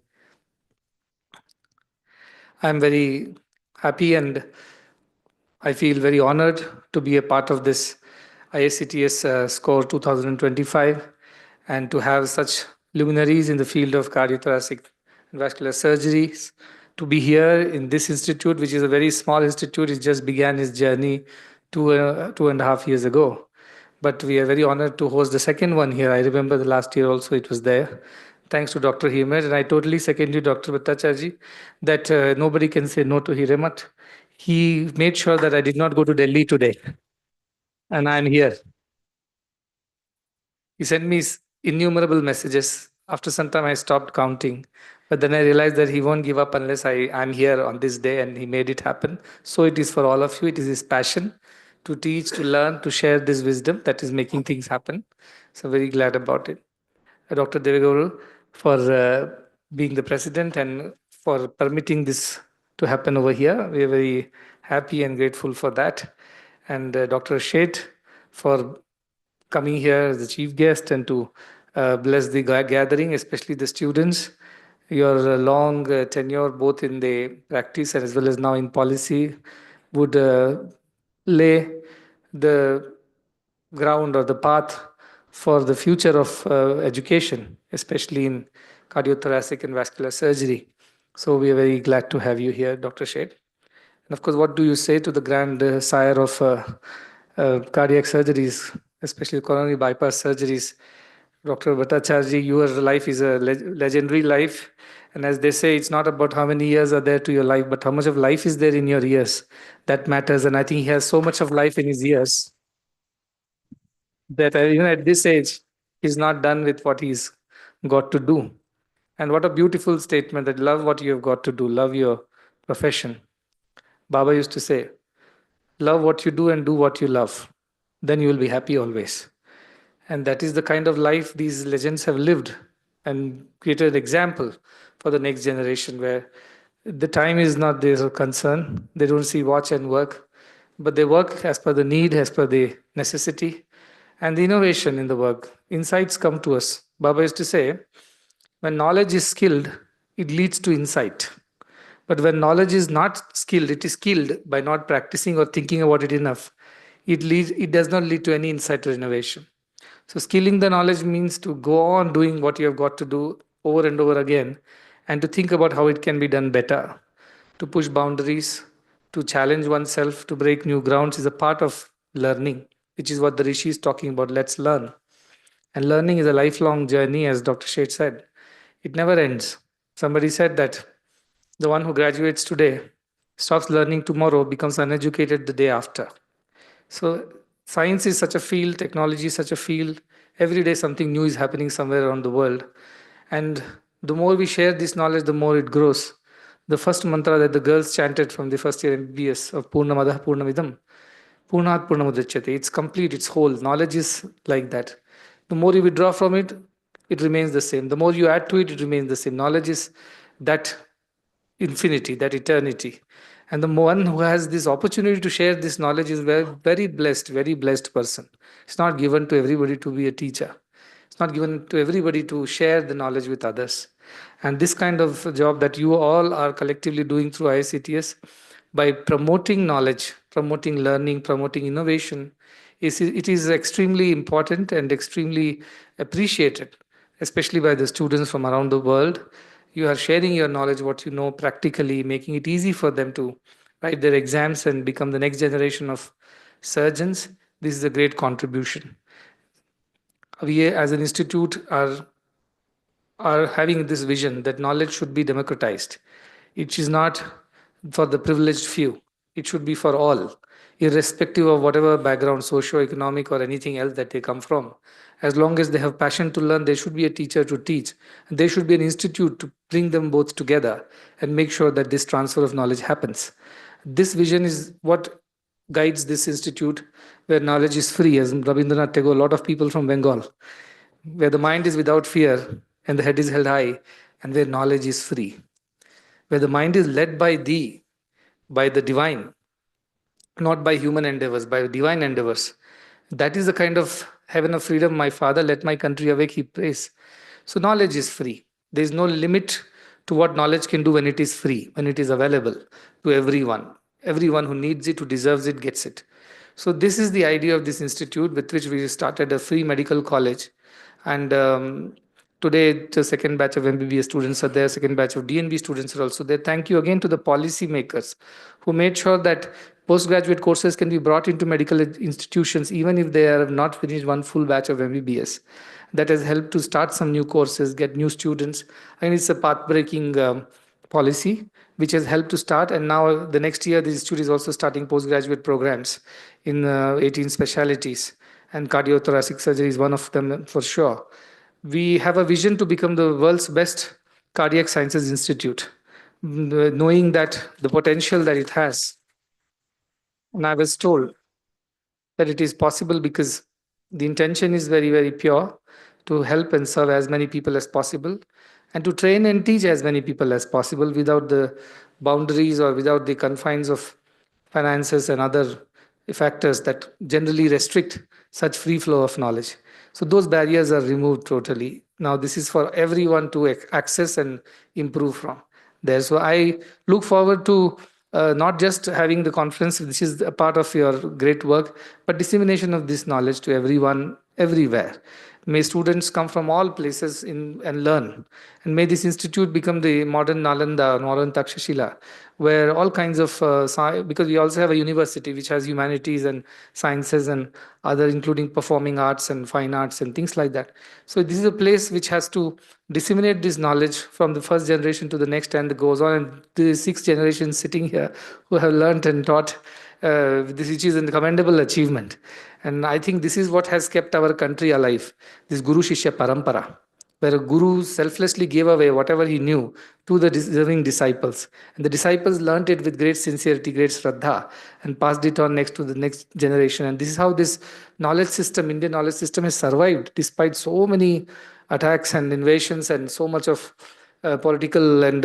I am very happy and I feel very honored to be a part of this IACTS score 2025 and to have such luminaries in the field of cardiothoracic and vascular surgeries. To be here in this institute, which is a very small institute, it just began its journey two and a half years ago. But we are very honored to host the second one here. I remember the last year also it was there. Thanks to Dr. Hiremath. And I totally second you, Dr. Bhattacharya, that nobody can say no to Hiremath. He made sure that I did not go to Delhi today. And I'm here. He sent me innumerable messages. After some time, I stopped counting. But then I realized that he won't give up unless I'm here on this day, and he made it happen. So it is for all of you. It is his passion to teach, to learn, to share this wisdom that is making things happen. So very glad about it. Dr. Devagourou, for being the president and for permitting this to happen over here. We are very happy and grateful for that. And Dr. Sheth, for coming here as the chief guest and to bless the gathering, especially the students. Your long tenure, both in the practice as well as now in policy, would lay the ground or the path for the future of education, especially in cardiothoracic and vascular surgery. So we are very glad to have you here, Dr. Sheth. And of course, what do you say to the grand sire of cardiac surgeries, especially coronary bypass surgeries? Dr. Bhattacharya, your life is a legendary life. And as they say, it's not about how many years are there to your life, but how much of life is there in your years. That matters. And I think he has so much of life in his years that even at this age, he's not done with what he's got to do. And what a beautiful statement that love what you have got to do, love your profession. Baba used to say, love what you do and do what you love. Then you will be happy always. And that is the kind of life these legends have lived and created an example for the next generation where the time is not their concern. They don't see watch and work, but they work as per the need, as per the necessity, and the innovation in the work. Insights come to us. Baba used to say, when knowledge is skilled, it leads to insight. But when knowledge is not skilled, it is skilled by not practicing or thinking about it enough. It does not lead to any insight or innovation. So skilling the knowledge means to go on doing what you have got to do over and over again and to think about how it can be done better. To push boundaries, to challenge oneself, to break new grounds is a part of learning, which is what the Rishi is talking about. Let's learn. And learning is a lifelong journey, as Dr. Sheth said. It never ends. Somebody said that the one who graduates today stops learning tomorrow, becomes uneducated the day after. So science is such a field, technology is such a field. Every day something new is happening somewhere around the world. And the more we share this knowledge, the more it grows. The first mantra that the girls chanted from the first year MBBS of Purnamadah Purnamidam, Purnat Purnamudachyate, it's complete, it's whole. Knowledge is like that. The more you withdraw from it, it remains the same. The more you add to it, it remains the same. Knowledge is that infinity, that eternity. And the one who has this opportunity to share this knowledge is very blessed person. It's not given to everybody to be a teacher. It's not given to everybody to share the knowledge with others. And this kind of job that you all are collectively doing through IACTS, by promoting knowledge, promoting learning, promoting innovation, it is extremely important and extremely appreciated, especially by the students from around the world. You are sharing your knowledge, what you know practically, making it easy for them to write their exams and become the next generation of surgeons. This is a great contribution. We as an institute are having this vision that knowledge should be democratized. It is not for the privileged few. It should be for all, irrespective of whatever background, socio-economic or anything else that they come from. As long as they have passion to learn, there should be a teacher to teach. And there should be an institute to bring them both together and make sure that this transfer of knowledge happens. This vision is what guides this institute, where knowledge is free, as Rabindranath Tagore, a lot of people from Bengal, where the mind is without fear and the head is held high, and where knowledge is free, where the mind is led by thee, by the divine, not by human endeavors, by divine endeavors. That is the kind of heaven of freedom. My Father, let my country awake, he prays. So knowledge is free. There is no limit to what knowledge can do when it is free, when it is available to everyone. Everyone who needs it, who deserves it, gets it. So this is the idea of this institute, with which we started a free medical college. And today, the second batch of MBBS students are there, second batch of DNB students are also there. Thank you again to the policy makers who made sure that postgraduate courses can be brought into medical institutions, even if they have not finished one full batch of MBBS. That has helped to start some new courses, get new students. And it's a path-breaking policy, which has helped to start. And now the next year, the institute is also starting postgraduate programs in 18 specialties. and cardiothoracic surgery is one of them for sure. We have a vision to become the world's best cardiac sciences institute, knowing that the potential that it has. And I was told that it is possible because the intention is very, very pure to help and serve as many people as possible and to train and teach as many people as possible without the boundaries or without the confines of finances and other factors that generally restrict such free flow of knowledge. So those barriers are removed totally. Now this is for everyone to access and improve from there. So I look forward to not just having the conference, which is a part of your great work, but dissemination of this knowledge to everyone, everywhere. May students come from all places and learn. And may this institute become the modern Nalanda, modern Takshashila, where all kinds of, because we also have a university which has humanities and sciences and other, including performing arts and fine arts and things like that. So this is a place which has to disseminate this knowledge from the first generation to the next, and it goes on. And the sixth generation sitting here who have learned and taught, this which is a commendable achievement. And I think this is what has kept our country alive, this Guru Shishya Parampara, where a guru selflessly gave away whatever he knew to the deserving disciples. And the disciples learnt it with great sincerity, great shraddha, and passed it on next to the next generation. And this is how this knowledge system, Indian knowledge system, has survived despite so many attacks and invasions and so much of political and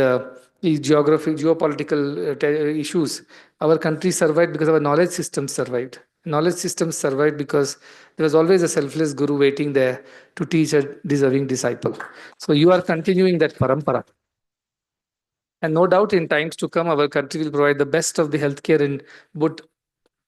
geopolitical issues. Our country survived because our knowledge system survived. Knowledge systems survived because there was always a selfless guru waiting there to teach a deserving disciple. So you are continuing that parampara. And no doubt in times to come, our country will provide the best of the healthcare in both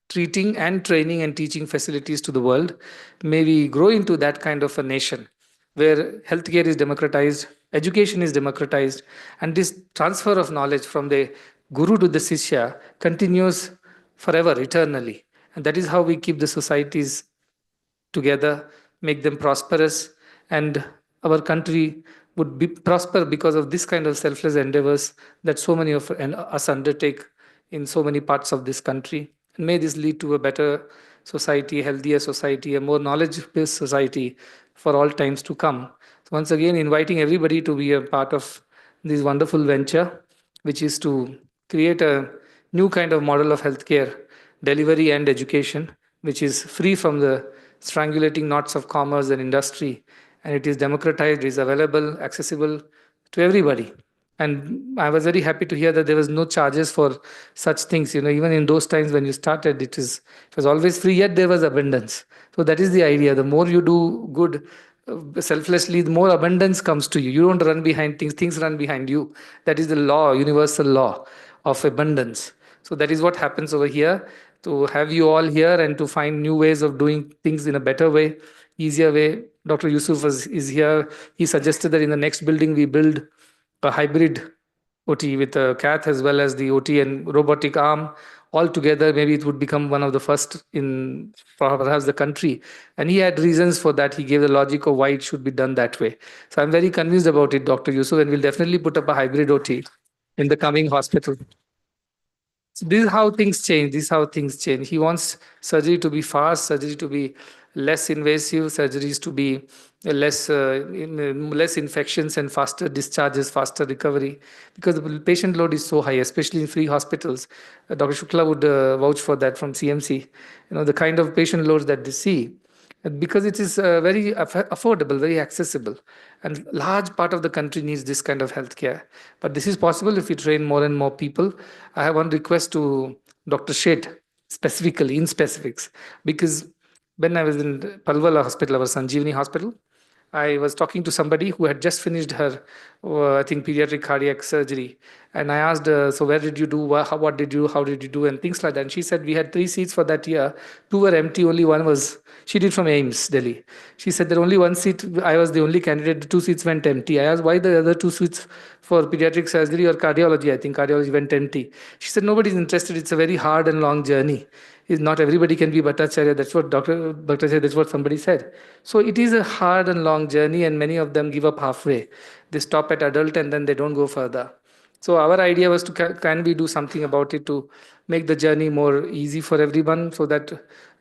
treating and training and teaching facilities to the world. May we grow into that kind of a nation where healthcare is democratized, education is democratized, and this transfer of knowledge from the guru to the sishya continues forever, eternally. And that is how we keep the societies together, make them prosperous, and our country would be prosper because of this kind of selfless endeavors that so many of us undertake in so many parts of this country. And may this lead to a better society, healthier society, a more knowledge-based society for all times to come. So once again, inviting everybody to be a part of this wonderful venture, which is to create a new kind of model of healthcare delivery and education, which is free from the strangulating knots of commerce and industry, and it is democratized, it is available, accessible to everybody. And I was very happy to hear that there was no charges for such things. Even in those times when you started, it was always free, yet there was abundance. So that is the idea. The more you do good selflessly, the more abundance comes to you. You don't run behind things, things run behind you. That is the law, universal law of abundance. So that is what happens over here. To have you all here and to find new ways of doing things in a better way, easier way. Dr. Yusuf is here. He suggested that in the next building we build a hybrid OT with a cath as well as the OT and robotic arm all together. Maybe it would become one of the first in perhaps the country. And he had reasons for that. He gave the logic of why it should be done that way. So I'm very convinced about it, Dr. Yusuf, and we'll definitely put up a hybrid OT in the coming hospital. So this is how things change. This is how things change. He wants surgery to be fast, surgery to be less invasive, surgeries to be less infections and faster discharges, faster recovery, because the patient load is so high, especially in free hospitals. Dr. Shukla would vouch for that from CMC. The kind of patient loads that they see, because it is very affordable, very accessible. And large part of the country needs this kind of healthcare. But this is possible if we train more and more people. I have one request to Dr. Sheth, specifically, in specifics, because when I was in Palwala Hospital, our Sanjeevani Hospital, I was talking to somebody who had just finished her, I think, pediatric cardiac surgery. And I asked, so where did you do, what did you do, how did you do, and things like that. And she said, we had 3 seats for that year. 2 were empty, only one was, she did from AIMS, Delhi. She said there only 1 seat, I was the only candidate, the 2 seats went empty. I asked why the other 2 seats for pediatric surgery or cardiology, I think cardiology went empty. She said, nobody's interested, it's a very hard and long journey. Not everybody can be Bhattacharya. That's what Dr. Bhattacharya, that's what somebody said. So it is a hard and long journey, and many of them give up halfway. They stop at adult and then they don't go further. So our idea was to can we do something about it to make the journey more easy for everyone, so that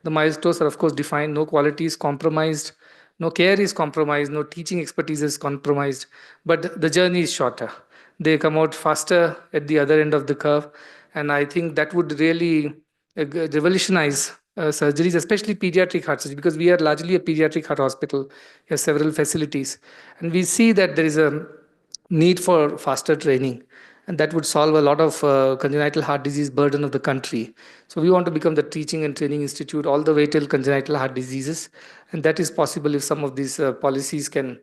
the milestones are of course defined, no quality is compromised, no care is compromised, no teaching expertise is compromised, but the journey is shorter. They come out faster at the other end of the curve, and I think that would really revolutionize surgeries, especially pediatric heart surgery, because we are largely a pediatric heart hospital. We have several facilities, and we see that there is a need for faster training, and that would solve a lot of congenital heart disease burden of the country. So we want to become the teaching and training institute all the way till congenital heart diseases, and that is possible if some of these policies can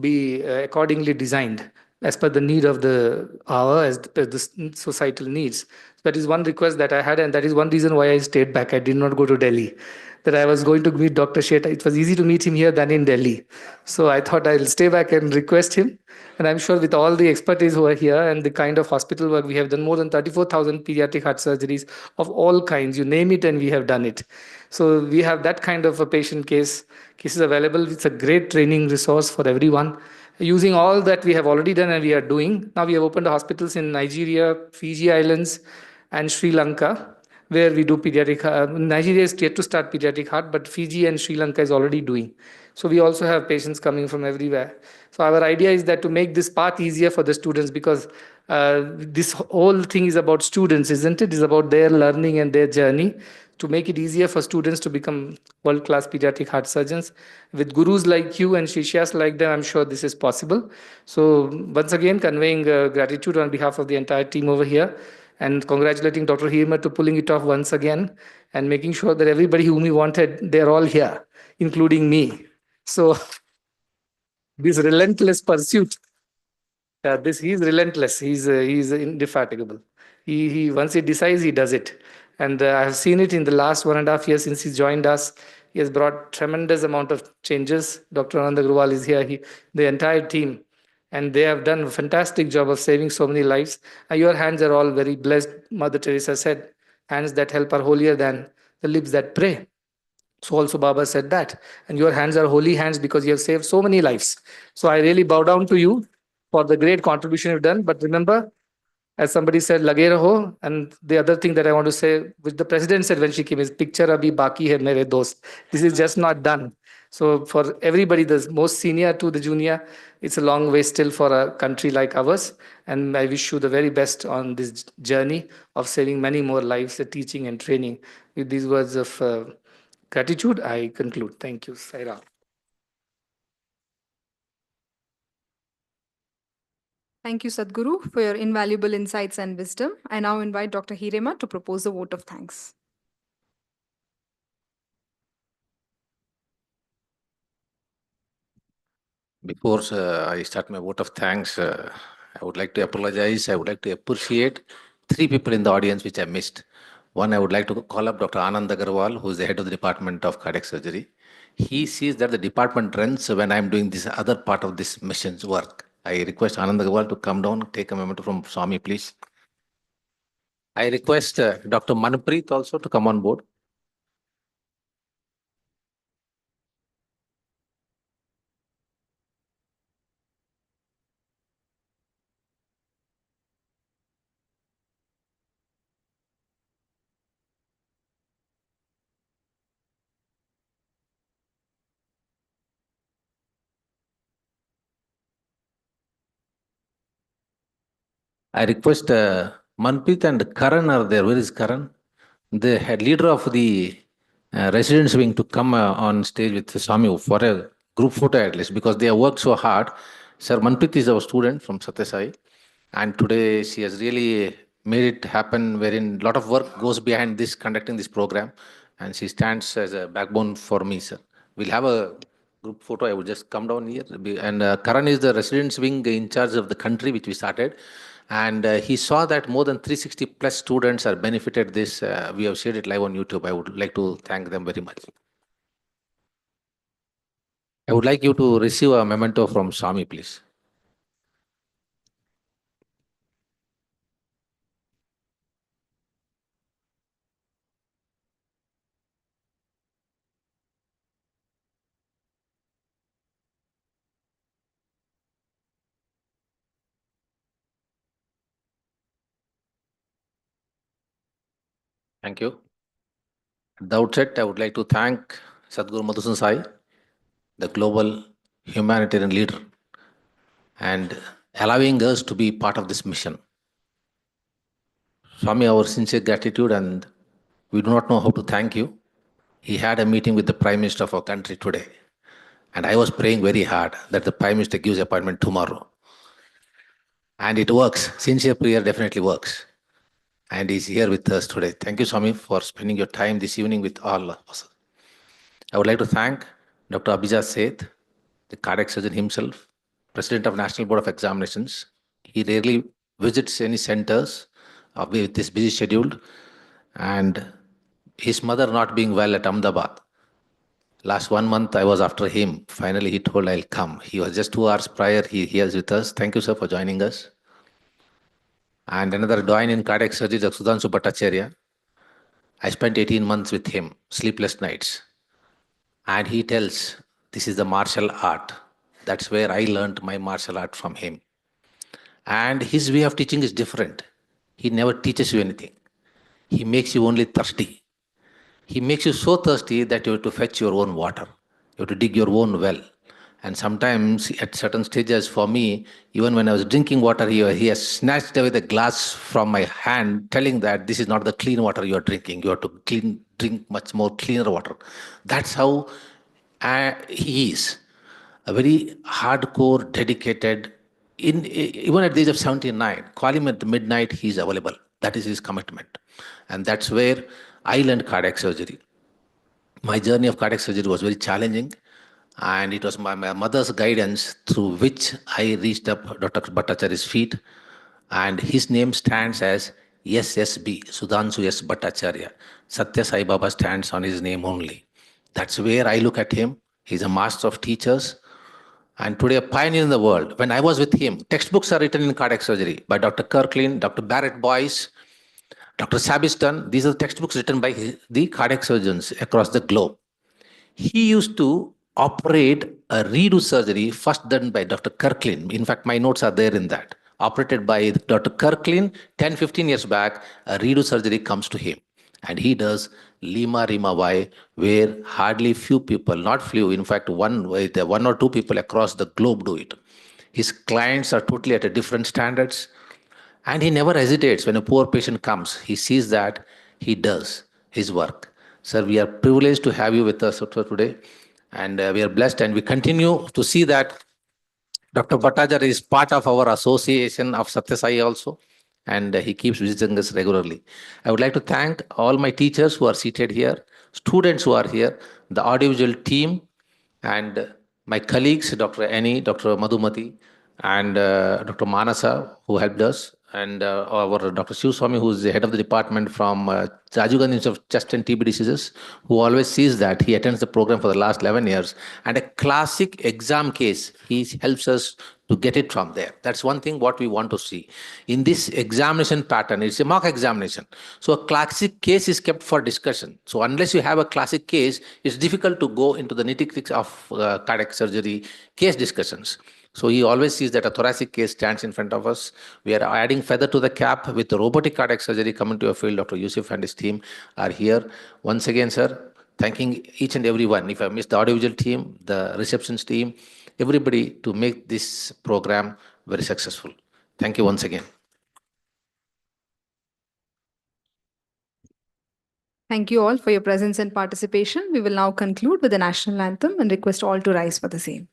be accordingly designed as per the need of the hour, as per the societal needs. That is one request that I had, and that is one reason why I stayed back. I did not go to Delhi. That I was going to meet Dr. Sheth. It was easy to meet him here than in Delhi. So I thought I'll stay back and request him. And I'm sure with all the expertise who are here and the kind of hospital work we have done, more than 34,000 pediatric heart surgeries of all kinds, you name it, and we have done it. So we have that kind of a cases available. It's a great training resource for everyone. Using all that we have already done and we are doing, now we have opened hospitals in Nigeria, Fiji Islands, and Sri Lanka, where we do pediatric. Nigeria is yet to start pediatric heart, but Fiji and Sri Lanka is already doing. So we also have patients coming from everywhere. So our idea is that to make this path easier for the students, because this whole thing is about students, isn't it? It's about their learning and their journey. To make it easier for students to become world-class pediatric heart surgeons. With gurus like you and shishyas like them, I'm sure this is possible. So once again, conveying gratitude on behalf of the entire team over here, and congratulating Dr. Hiremath to pulling it off once again, and making sure that everybody whom he wanted, they're all here, including me. So this relentless pursuit, he's relentless. He's indefatigable. He once he decides, he does it. And I have seen it in the last 1.5 years since he joined us. He has brought tremendous amount of changes. Dr. Anand is here. The entire team, and they have done a fantastic job of saving so many lives. Your hands are all very blessed. Mother Teresa said, "Hands that help are holier than the lips that pray." So also Baba said that. And your hands are holy hands because you have saved so many lives. So I really bow down to you for the great contribution you've done. But remember, as somebody said, lage raho. And the other thing that I want to say, which the president said when she came, is picture abhi baki hai mere dost. This is just not done. So for everybody, the most senior to the junior, it's a long way still for a country like ours. And I wish you the very best on this journey of saving many more lives, the teaching and training. With these words of gratitude, I conclude. Thank you, Saira. Thank you, Sadguru, for your invaluable insights and wisdom. I now invite Dr. Hiremath to propose a vote of thanks. Before I start my vote of thanks, I would like to apologize. I would like to appreciate three people in the audience which I missed. One, I would like to call up Dr. Anand Agarwal, who is the head of the Department of Cardiac Surgery. He sees that the department runs when I'm doing this other part of this mission's work. I request Anand Agarwal to come down, take a moment from Swami, please. I request Dr. Manpreet also to come on board. I request Manpreet and Karan are there. Where is Karan? The head leader of the residence wing to come on stage with Swami for a group photo at least, because they have worked so hard. Sir Manpreet is our student from Sathya Sai, and today she has really made it happen, wherein a lot of work goes behind this, conducting this program, and she stands as a backbone for me, sir. We'll have a group photo. I will just come down here. And Karan is the residence wing in charge of the country, which we started. And he saw that more than 360 plus students are benefited this. We have shared it live on YouTube. I would like to thank them very much. I would like you to receive a memento from Swami, please. Thank you. At the outset, I would like to thank Sadguru Madhusudan Sai, the global humanitarian leader, and allowing us to be part of this mission. Swami, our sincere gratitude, and we do not know how to thank you. He had a meeting with the Prime Minister of our country today, and I was praying very hard that the Prime Minister gives appointment tomorrow. And it works. Sincere prayer definitely works. And he's here with us today. Thank you, Swami, for spending your time this evening with all of us. I would like to thank Dr. Abhijat Sheth, the cardiac surgeon himself, President of National Board of Examinations. He rarely visits any centers with this busy schedule, and his mother not being well at Ahmedabad. Last 1 month, I was after him. Finally, he told I'll come. He was just 2 hours prior. He is with us. Thank you, sir, for joining us. And another doyen in cardiac surgery, Dr. Sudhansu Bhattacharyya. I spent 18 months with him, sleepless nights. And he tells, this is the martial art. That's where I learned my martial art from him. And his way of teaching is different. He never teaches you anything. He makes you only thirsty. He makes you so thirsty that you have to fetch your own water. You have to dig your own well. And sometimes at certain stages for me, even when I was drinking water, he has snatched away the glass from my hand, telling that this is not the clean water you are drinking. You have to drink much more cleaner water. That's how he is. A very hardcore, dedicated, even at the age of 79, call him at the midnight, he's available. That is his commitment. And that's where I learned cardiac surgery. My journey of cardiac surgery was very challenging, and it was my mother's guidance through which I reached up Dr. Bhattacharya's feet, and his name stands as SSB, Sudhansu S. Bhattacharya. Sathya Sai Baba stands on his name only. That's where I look at him. He's a master of teachers, and today a pioneer in the world. When I was with him, textbooks are written in cardiac surgery by Dr. Kirkland, Dr. Barrett Boyce, Dr. Sabiston. These are textbooks written by the cardiac surgeons across the globe. He used to operate a redo surgery first done by Dr. Kirkland. In fact, my notes are there in that. Operated by Dr. Kirkland 10, 15 years back, a redo surgery comes to him. And he does Lima Rima Y, where hardly few people, not few, in fact, one or two people across the globe do it. His clients are totally at a different standards. And he never hesitates when a poor patient comes. He sees that, he does his work. Sir, we are privileged to have you with us today. And we are blessed, and we continue to see that Dr. Bhattacharya is part of our association of Sathya Sai also. And he keeps visiting us regularly. I would like to thank all my teachers who are seated here, students who are here, the audiovisual team, and my colleagues, Dr. Annie, Dr. Madhumati, and Dr. Manasa, who helped us, and our Dr. Shiv Swami, who is the head of the department from Rajiv Gandhi Institute of Chest and TB Diseases, who always sees that. He attends the program for the last 11 years. And a classic exam case, he helps us to get it from there. That's one thing what we want to see. In this examination pattern, it's a mock examination. So a classic case is kept for discussion. So unless you have a classic case, it's difficult to go into the nitty-gritty of cardiac surgery case discussions. So he always sees that a thoracic case stands in front of us. We are adding feather to the cap with the robotic cardiac surgery coming to a field. Dr. Yusuf and his team are here. Once again, sir, thanking each and every one. If I missed the audiovisual team, the receptions team, everybody to make this program very successful. Thank you once again. Thank you all for your presence and participation. We will now conclude with the national anthem and request all to rise for the same.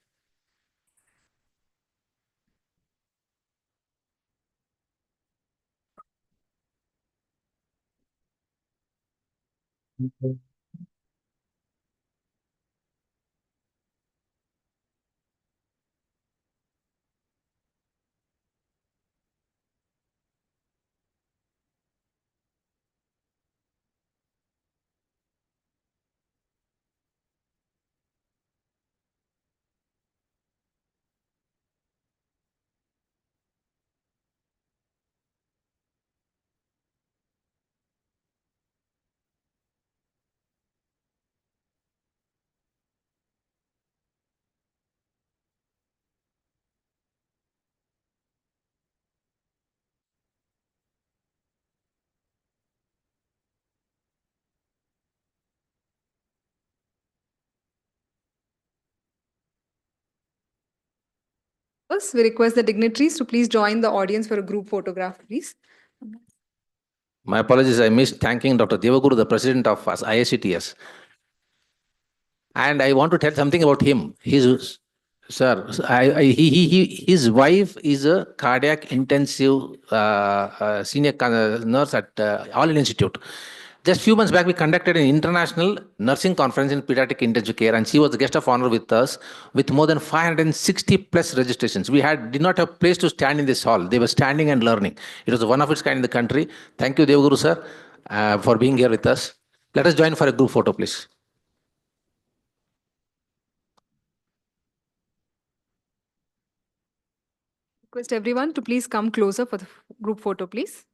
We request the dignitaries to please join the audience for a group photograph, please. My apologies, I missed thanking Dr. Devagourou, the president of IACTS. And I want to tell something about him. His wife is a cardiac intensive senior nurse at All India Institute. Just few months back, we conducted an international nursing conference in pediatric intensive care, and she was the guest of honor with us with more than 560 plus registrations. We did not have place to stand in this hall. They were standing and learning. It was one of its kind in the country. Thank you, Devagourou sir, for being here with us. Let us join for a group photo, please. Request everyone to please come closer for the group photo, please.